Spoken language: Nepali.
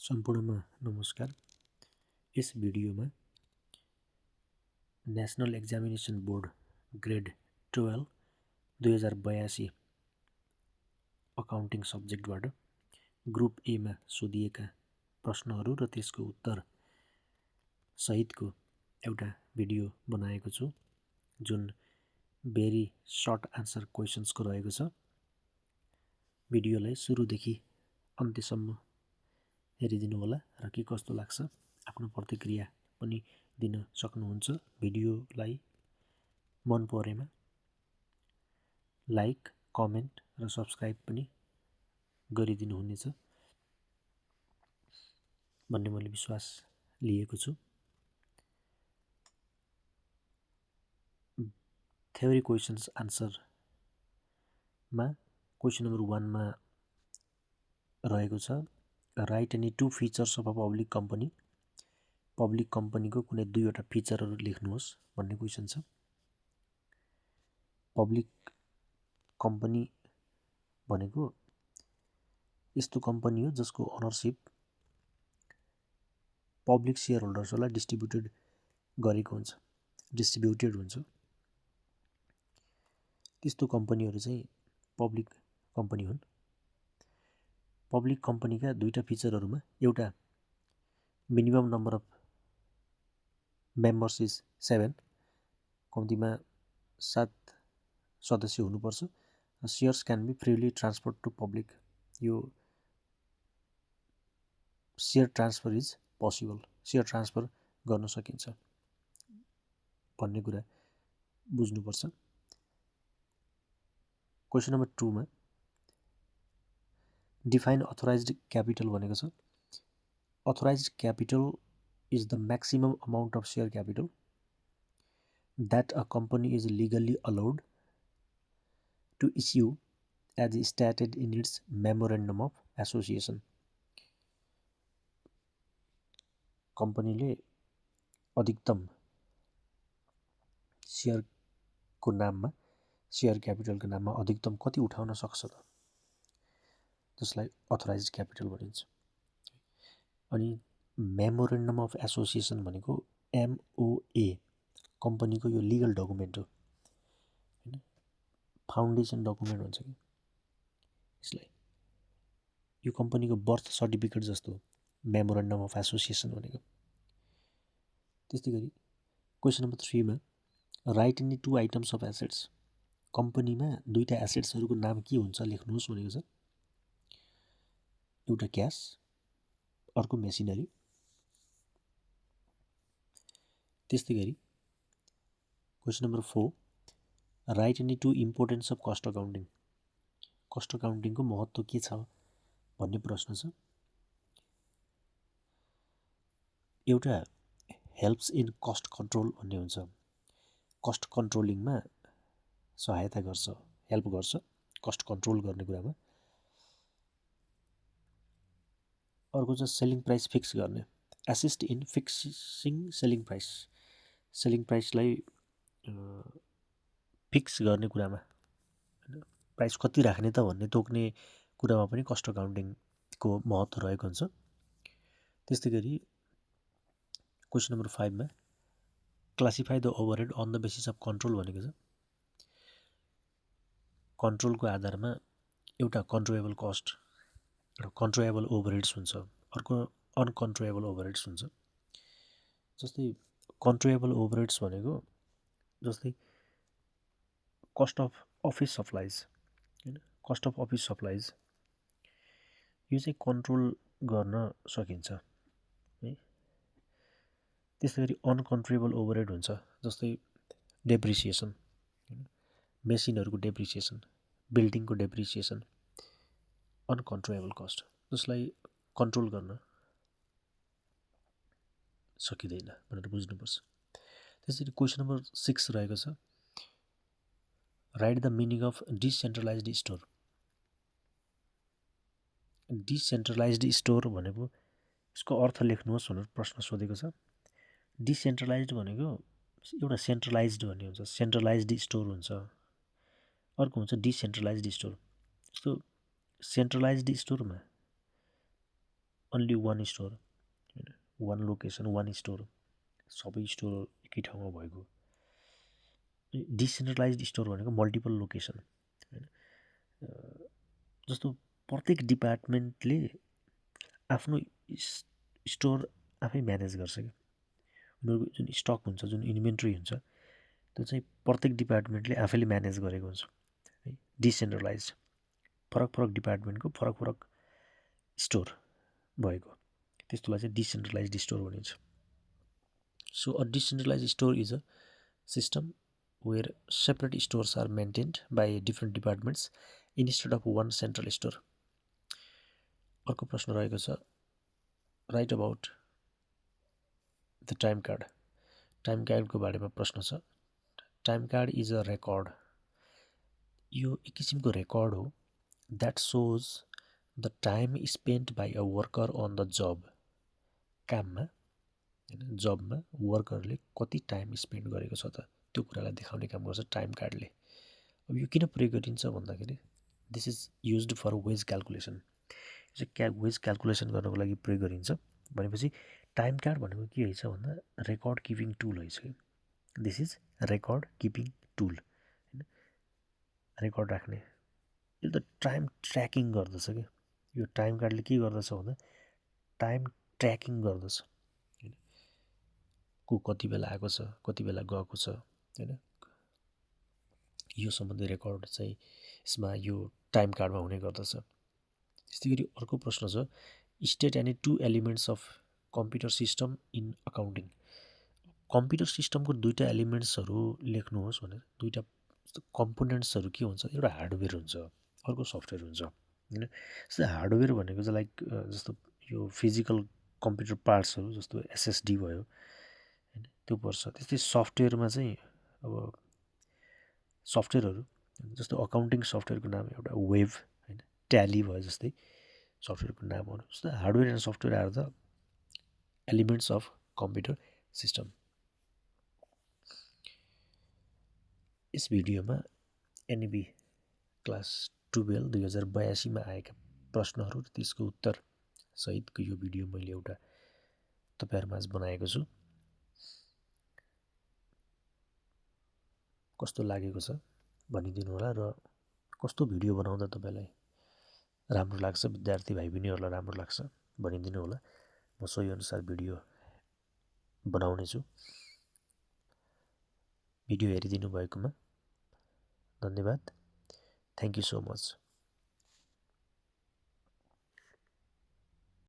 सम्पूर्णमा नमस्कार। यस भिडियोमा national examination board grade 12 2082 accounting सब्जेक्टबाट ग्रुप ए मा सोधिएका प्रश्नहरू र त्यसको उत्तर सहितको एउटा भिडियो बनाएको छु, जुन भेरी सर्ट आन्सर क्वेशन्सको रहेको छ। भिडियोलाई सुरुदेखि अन्त्यसम्म हेरिदिनु होला र के कस्तो लाग्छ आफ्नो प्रतिक्रिया पनि दिन सक्नुहुन्छ। भिडियोलाई मन परेमा लाइक, कमेन्ट र सब्स्क्राइब पनि गरिदिनु हुनेछ भन्ने मैले विश्वास लिएको छु। थ्योरी क्वेशन्स आन्सरमा क्वेशन नम्बर 1 मा रहेको छ, right any to features of a public company. Public कम्पनीको कुनै दुईवटा फिचरहरू लेख्नुहोस् भन्ने क्वेशन छ। पब्लिक कम्पनी भनेको यस्तो कम्पनी हो जसको ओनरसिप पब्लिक सेयर होल्डर्सहरूलाई डिस्ट्रिब्युटेड हुन्छ। त्यस्तो कम्पनीहरू चाहिँ पब्लिक कम्पनी हुन्। पब्लिक कम्पनीका दुईटा फिचरहरूमा एउटा minimum number of members is 7, कम्तीमा 7 सदस्य हुनुपर्छ। Shares can be freely transfer to public. यो share transfer is possible, share transfer गर्न सकिन्छ भन्ने कुरा बुझ्नुपर्छ। क्वेशन नम्बर 2 मा डिफाइन अथोराइज्ड क्यापिटल भनेको छ। Authorized capital is the maximum amount of share capital that a company is legally allowed to issue as stated in its memorandum of association. कम्पनीले अधिकतम सेयरको नाममा, सेयर क्यापिटलको नाममा अधिकतम कति उठाउन सक्छ त, जसलाई अथोराइज्ड क्यापिटल भनिन्छ। अनि मेमोरेन्डम अफ एसोसिएसन भनेको MOA, कम्पनीको यो लिगल डकुमेन्ट हो, हैन, फाउन्डेसन डकुमेन्ट भन्छ कि यसलाई। यो कम्पनीको बर्थ सर्टिफिकेट जस्तो हो मेमोरेन्डम अफ एसोसिएसन भनेको। त्यस्तै गरी क्वेशन नम्बर 3 मा right any to items of assets. कम्पनीमा दुईटा एसेट्सहरूको नाम के हुन्छ लेख्नुहोस् भनेको छ। एउटा क्यास, अर्को मेसिनरी। त्यस्तै गरी question number 4 write any two importance of cost accounting. Cost अकाउन्टिङको महत्त्व के छ भन्ने प्रश्न छ। एउटा हेल्प्स इन कस्ट कन्ट्रोल भन्ने हुन्छ, कस्ट कन्ट्रोलिङमा सहायता गर्छ, हेल्प गर्छ कस्ट कन्ट्रोल गर्ने कुरामा। अर्को चाहिँ सेलिङ प्राइस फिक्स गर्ने, assist in fixing selling price. Selling प्राइसलाई फिक्स गर्ने कुरामा, प्राइस कति राख्ने त भन्ने तोक्ने कुरामा पनि कस्ट अकाउन्टिङको महत्त्व रहेको हुन्छ। त्यस्तै गरी क्वेसन नम्बर 5 मा classify the overhead on the basis of control भनेको छ। कन्ट्रोलको आधारमा एउटा कन्ट्रोलेबल कस्ट र कन्ट्रोलेबल ओभरहेड्स हुन्छ, अर्को अनकन्ट्रोलेबल ओभरहेड्स हुन्छ। जस्तै कन्ट्रोलेबल ओभरहेड्स भनेको जस्तै कस्ट अफ अफिस सप्लाइज, हैन, कस्ट अफ अफिस सप्लाइज यो चाहिँ कन्ट्रोल गर्न सकिन्छ है। त्यस्तै गरी अनकन्ट्रोलेबल ओभरहेड हुन्छ, जस्तै depreciation, मेसिनहरूको depreciation, बिल्डिङको depreciation, uncontrollable cost, जसलाई कन्ट्रोल गर्न सकिँदैन भनेर बुझ्नुपर्छ। त्यसरी क्वेसन नम्बर 6 रहेको छ, write the meaning of decentralized store. Decentralized store भनेको यसको अर्थ लेख्नुहोस् भनेर प्रश्न सोधेको छ। डिसेन्ट्रलाइज्ड भनेको एउटा सेन्ट्रलाइज्ड भन्ने हुन्छ, सेन्ट्रलाइज्ड स्टोर हुन्छ, अर्को हुन्छ डिसेन्ट्रलाइज्ड स्टोर। जस्तो सेन्ट्रलाइज्ड स्टोरमा only one store, one location, one store, सबै स्टोर एकै ठाउँमा भएको। डिसेन्ट्रलाइज स्टोर भनेको मल्टिपल लोकेसन होइन। जस्तो प्रत्येक डिपार्टमेन्टले आफ्नो स्टोर आफै म्यानेज गर्छ क्या। उनीहरूको जुन स्टक हुन्छ, जुन इन्भेन्ट्री हुन्छ, त्यो चाहिँ प्रत्येक डिपार्टमेन्टले आफैले म्यानेज गरेको हुन्छ है। डिसेन्ट्रलाइज, फरक फरक डिपार्टमेन्टको फरक फरक स्टोर भएको, त्यस्तोलाई चाहिँ डिसेन्ट्रलाइज स्टोर भनिन्छ। So a decentralize store is a system where separate stores are maintained by different departments instead of one central store. अर्को प्रश्न रहेको छ, write about the time card. Time कार्डको बारेमा प्रश्न छ। Time card is a record, यो एक किसिमको रेकर्ड हो that shows the time spent by a worker on the job. काममा होइन, जबमा वर्करले कति टाइम स्पेन्ड गरेको छ त, त्यो कुरालाई देखाउने काम गर्छ टाइम कार्डले। अब यो किन प्रयोग गरिन्छ भन्दाखेरि this is used for wage calculation. यो चाहिँ वेज क्यालकुलेसन गर्नको लागि प्रयोग गरिन्छ। भनेपछि टाइम कार्ड भनेको के रहेछ भन्दा रेकर्ड किपिङ टुल रहेछ कि। This is record keeping tool होइन, रेकर्ड राख्ने। यो त टाइम ट्र्याकिङ गर्दछ क्या। यो टाइम कार्डले के गर्दछ भन्दा टाइम ट्र्याकिङ गर्दछ होइन, को कति बेला आएको छ, कति बेला गएको छ होइन, यो सम्बन्धी रेकर्ड चाहिँ यसमा यो टाइम कार्डमा हुने गर्दछ। त्यस्तै गरी अर्को प्रश्न छ, state any two elements of computer system in accounting. Computer सिस्टमको दुईवटा एलिमेन्ट्सहरू लेख्नुहोस् भनेर, दुईवटा कम्पोनेन्ट्सहरू के हुन्छ, एउटा हार्डवेयर हुन्छ, अर्को सफ्टवेयर हुन्छ होइन। जस्तै हार्डवेयर भनेको चाहिँ लाइक जस्तो यो फिजिकल कम्प्युटर पार्ट्सहरू जस्तो एसएसडी भयो होइन, त्यो पर्छ। त्यस्तै सफ्टवेयरमा चाहिँ अब सफ्टवेयरहरू जस्तो अकाउन्टिङ सफ्टवेयरको नाम एउटा वेब होइन, ट्याली भयो जस्तै सफ्टवेयरको नामहरू। जस्तो hardware and software are the elements of computer system. यस भिडियोमा एनइबी क्लास 12 2082मा आएका प्रश्नहरू र त्यसको उत्तर सहितको यो भिडियो मैले एउटा तपाईँहरूमाझ बनाएको छु। कस्तो लागेको छ भनिदिनु होला र कस्तो भिडियो बनाउँदा तपाईँलाई राम्रो लाग्छ, विद्यार्थी भाइ बहिनीहरूलाई राम्रो लाग्छ भनिदिनु होला। म सोही अनुसार भिडियो बनाउनेछु। भिडियो हेरिदिनु भएकोमा धन्यवाद। Thank you so much.